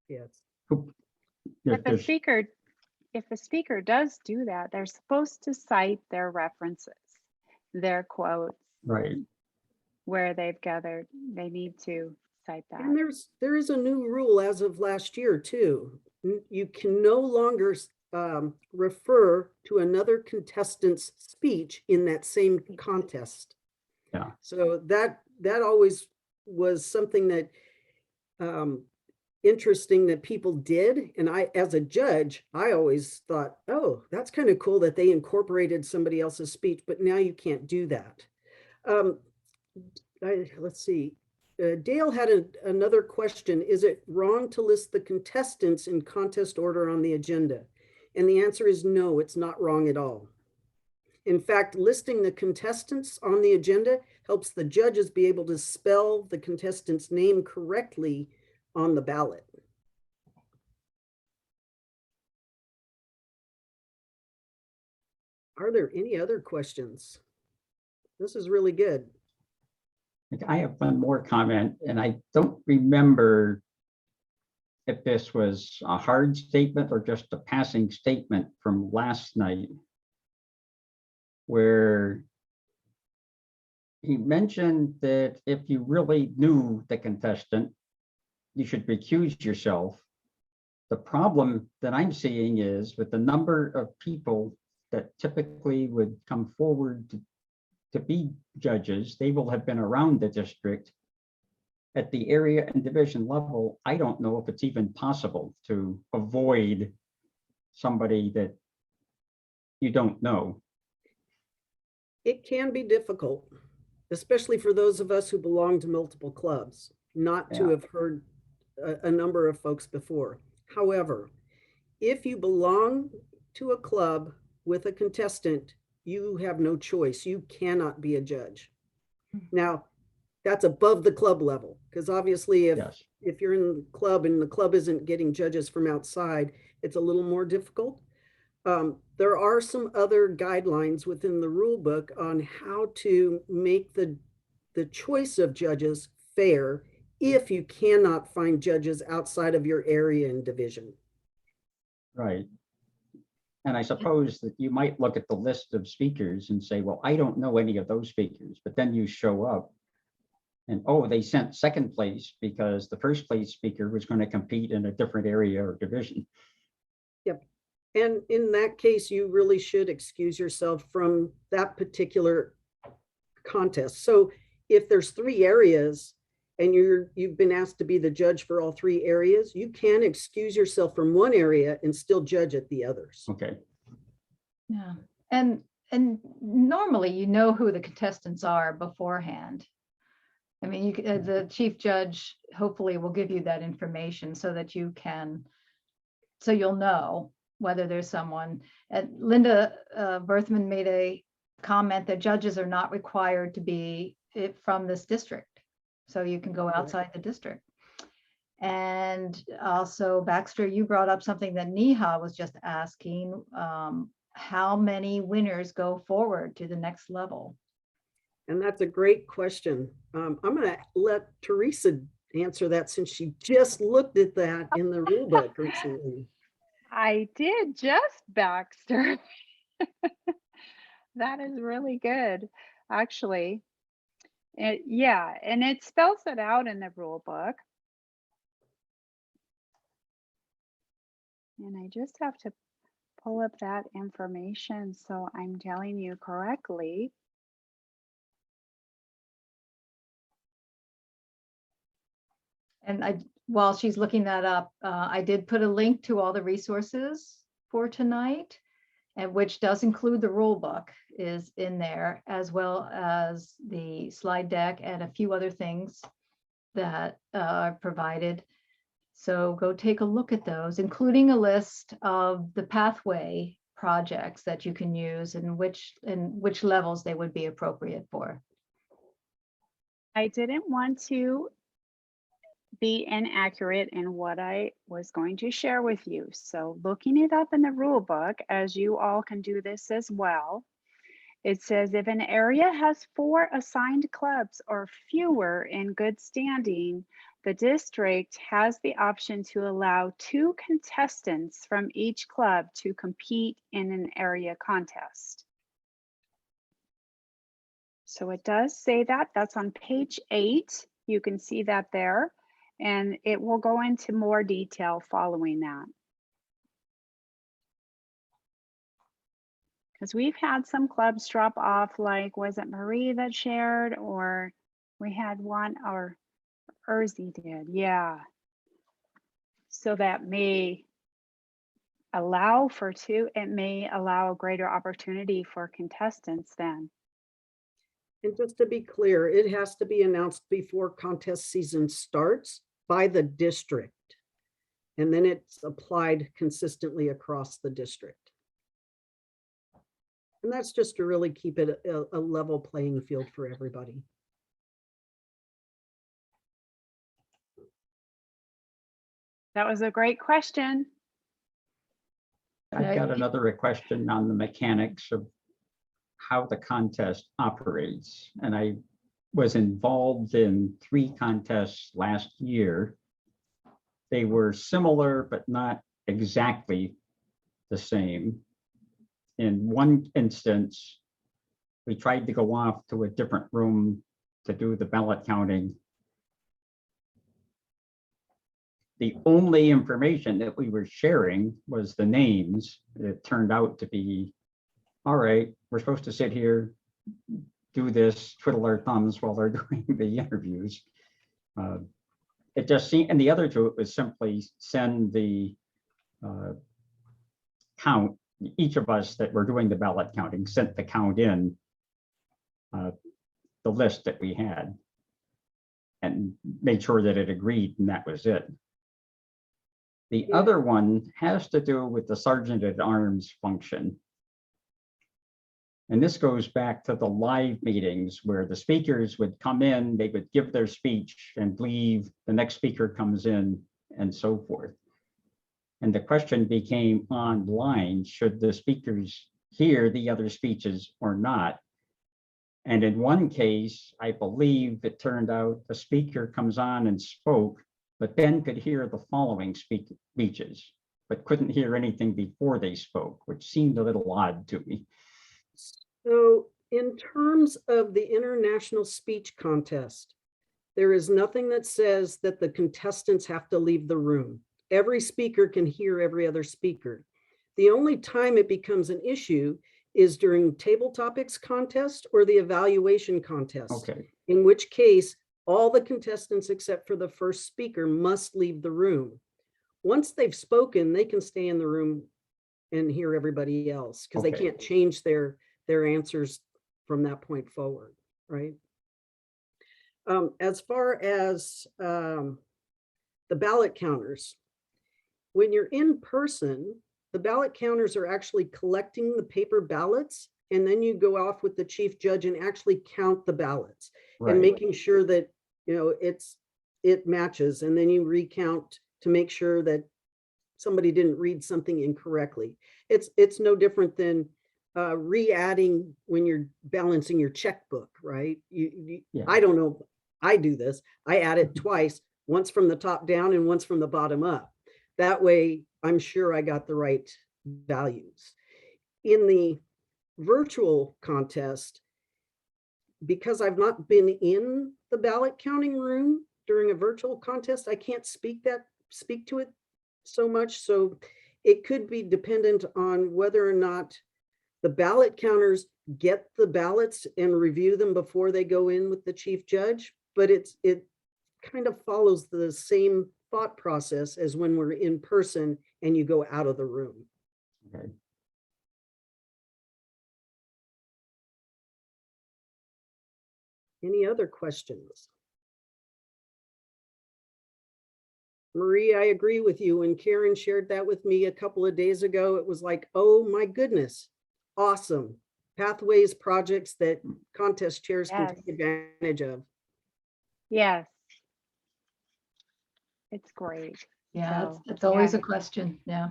Yes. If a there's speaker does do that, they're supposed to cite their references, their quotes, right. where they've gathered. They need to cite that. And there is a new rule as of last year too. You can no longer refer to another contestant's speech in that same contest. Yeah. So that always was something that interesting that people did. And I, as a judge, I always thought, oh, that's kind of cool that they incorporated somebody else's speech, but now you can't do that. Let's see. Dale had another question. Is it wrong to list the contestants in contest order on the agenda? And the answer is no, it's not wrong at all. In fact, listing the contestants on the agenda helps the judges be able to spell the contestant's name correctly on the ballot. Are there any other questions? This is really good. I have one more comment, and I don't remember if this was a hard statement or just a passing statement from last night, where he mentioned that if you really knew the contestant, you should recuse yourself. The problem that I'm seeing is with the number of people that typically would come forward to be judges, they will have been around the district. At the area and division level, I don't know if it's even possible to avoid somebody that you don't know. It can be difficult, especially for those of us who belong to multiple clubs, not to have heard a number of folks before. However, if you belong to a club with a contestant, you have no choice. You cannot be a judge. Now, that's above the club level, because obviously if you're in the club and the club isn't getting judges from outside, it's a little more difficult. There are some other guidelines within the rule book on how to make the choice of judges fair if you cannot find judges outside of your area and division. Right. And I suppose that you might look at the list of speakers and say, well, I don't know any of those speakers, but then you show up and, oh, they sent second place because the first place speaker was going to compete in a different area or division. Yep. And in that case, you really should excuse yourself from that particular contest. So if there's 3 areas and you've been asked to be the judge for all 3 areas, you can excuse yourself from one area and still judge at the others. Okay. Yeah. And normally, you know who the contestants are beforehand. I mean, the chief judge hopefully will give you that information so that you can, so you'll know whether there's someone. Linda Berthman made a comment that judges are not required to be from this district. So you can go outside the district. And also, Baxter, you brought up something that Neha was just asking, how many winners go forward to the next level? And that's a great question. I'm going to let Teresa answer that since she just looked at that in the rule book recently. I did just, Baxter. That is really good, actually. Yeah, and it spells it out in the rule book. And I just have to pull up that information so I'm telling you correctly. And while she's looking that up, I did put a link to all the resources for tonight, and which does include the rule book is in there, as well as the slide deck and a few other things that are provided. So go take a look at those, including a list of the pathway projects that you can use and which levels they would be appropriate for. I didn't want to be inaccurate in what I was going to share with you. So looking it up in the rule book, as you all can do this as well, it says if an area has 4 assigned clubs or fewer in good standing, the district has the option to allow 2 contestants from each club to compete in an area contest. So it does say that. That's on page 8. You can see that there. And it will go into more detail following that. Because we've had some clubs drop off, like, was it Marie that shared, or we had one, or Urzi did, yeah. So that may allow for it may allow a greater opportunity for contestants then. And just to be clear, it has to be announced before contest season starts by the district. And then it's applied consistently across the district. And that's just to really keep it a level playing field for everybody. That was a great question. I've got another question on the mechanics of how the contest operates. And I was involved in 3 contests last year. They were similar, but not exactly the same. In one instance, we tried to go off to a different room to do the ballot counting. The only information that we were sharing was the names. It turned out to be, all right, we're supposed to sit here, do this, twiddle our thumbs while they're doing the interviews. It just seemed, and the other 2, it was simply send the count. Each of us that were doing the ballot counting sent the count in, the list that we had, and made sure that it agreed, and that was it. The other one has to do with the sergeant at arms function. And this goes back to the live meetings where the speakers would come in, they would give their speech and leave, the next speaker comes in, and so forth. And the question became online, should the speakers hear the other speeches or not? And in one case, I believe it turned out the speaker comes on and spoke, but then could hear the following speeches, but couldn't hear anything before they spoke, which seemed a little odd to me. So in terms of the International Speech Contest, there is nothing that says that the contestants have to leave the room. Every speaker can hear every other speaker. The only time it becomes an issue is during table topics contest or the evaluation contest. Okay. In which case, all the contestants except for the first speaker must leave the room. Once they've spoken, they can stay in the room and hear everybody else because they can't change their answers from that point forward, right? As far as the ballot counters, when you're in person, the ballot counters are actually collecting the paper ballots, and then you go off with the chief judge and actually count the ballots and making sure that it matches, and then you recount to make sure that somebody didn't read something incorrectly. It's no different than re-adding when you're balancing your checkbook, right? I don't know, I do this. I add it twice, once from the top down and once from the bottom up. That way, I'm sure I got the right values. In the virtual contest, because I've not been in the ballot counting room during a virtual contest, I can't speak to it so much. So it could be dependent on whether or not the ballot counters get the ballots and review them before they go in with the chief judge, but it kind of follows the same thought process as when we're in person and you go out of the room. Okay. Any other questions? Marie, I agree with you. When Karen shared that with me a couple of days ago, it was like, oh my goodness, awesome. Pathways projects that contest chairs can take advantage of. Yes. It's great. Yeah, So, it's always yeah. a question. Yeah.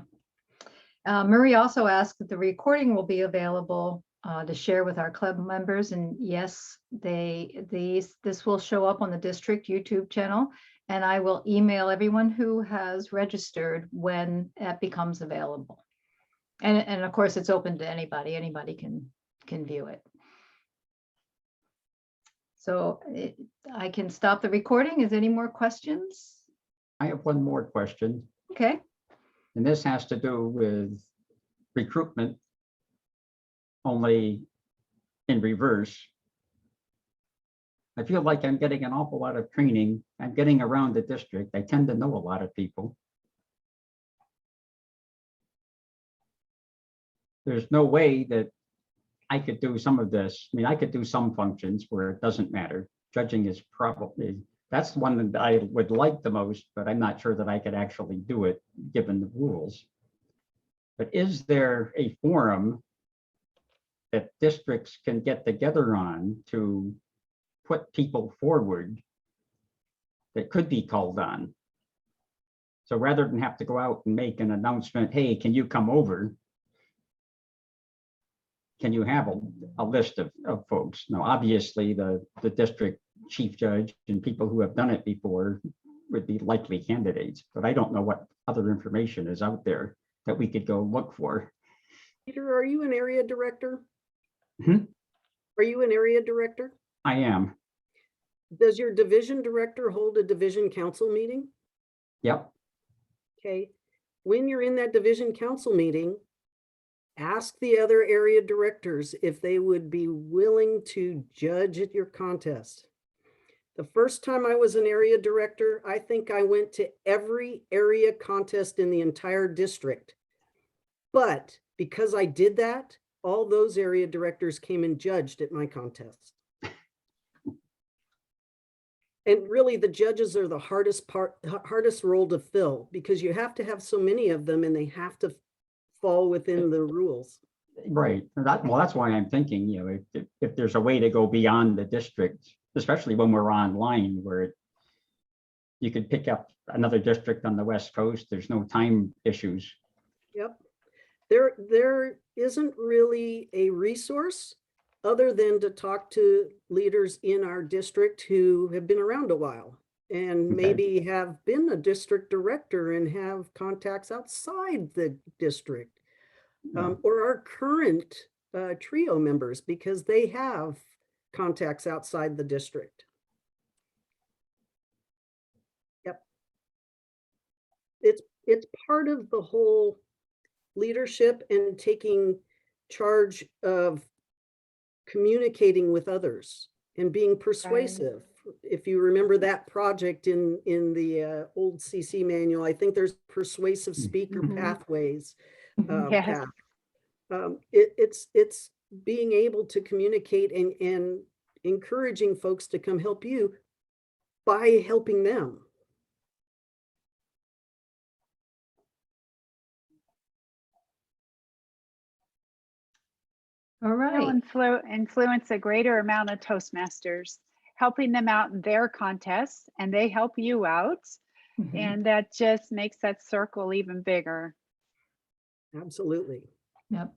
Marie also asked that the recording will be available to share with our club members, and yes, this will show up on the district YouTube channel, and I will email everyone who has registered when it becomes available. And of course, it's open to anybody. Anybody can view it. So I can stop the recording. Is there any more questions? I have one more question, Okay. and this has to do with recruitment, only in reverse. I feel like I'm getting an awful lot of training. I'm getting around the district. I tend to know a lot of people. there's no way that I could do some of this. I mean, I could do some functions where it doesn't matter. Judging is probably, that's the one that I would like the most, but I'm not sure that I could actually do it given the rules. But is there a forum that districts can get together on to put people forward that could be called on? So rather than have to go out and make an announcement, hey, can you come over? Can you have a list of folks? Now, obviously, the district chief judge and people who have done it before would be likely candidates, but I don't know what other information is out there that we could go look for. Peter, are you an area director? Hmm? Are you an area director? I am. Does your division director hold a division council meeting? Yep. Okay. When you're in that division council meeting, ask the other area directors if they would be willing to judge at your contest. The first time I was an area director, I think I went to every area contest in the entire district. But because I did that, all those area directors came and judged at my contest. And really, the judges are the hardest role to fill because you have to have so many of them and they have to fall within the rules. Right. Well, that's why I'm thinking, you know, if there's a way to go beyond the district, especially when we're online, where you could pick up another district on the West Coast, there's no time issues. Yep. There isn't really a resource other than to talk to leaders in our district who have been around a while and Okay. maybe have been a district director and have contacts outside the district, Yeah. or our current trio members, because they have contacts outside the district. Yep. It's part of the whole leadership and taking charge of communicating with others and being persuasive. If you remember that project in the old CC manual, I think there's persuasive speaker Mhm. pathways. Yes. Path. It's being able to communicate and encouraging folks to come help you by helping them. All It'll right. influence a greater amount of Toastmasters, helping them out in their contests, and they help you out. Mhm. And that just makes that circle even bigger. Absolutely. Yep.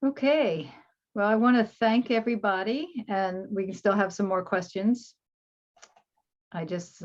Okay. Well, I want to thank everybody, and we can still have some more questions. I just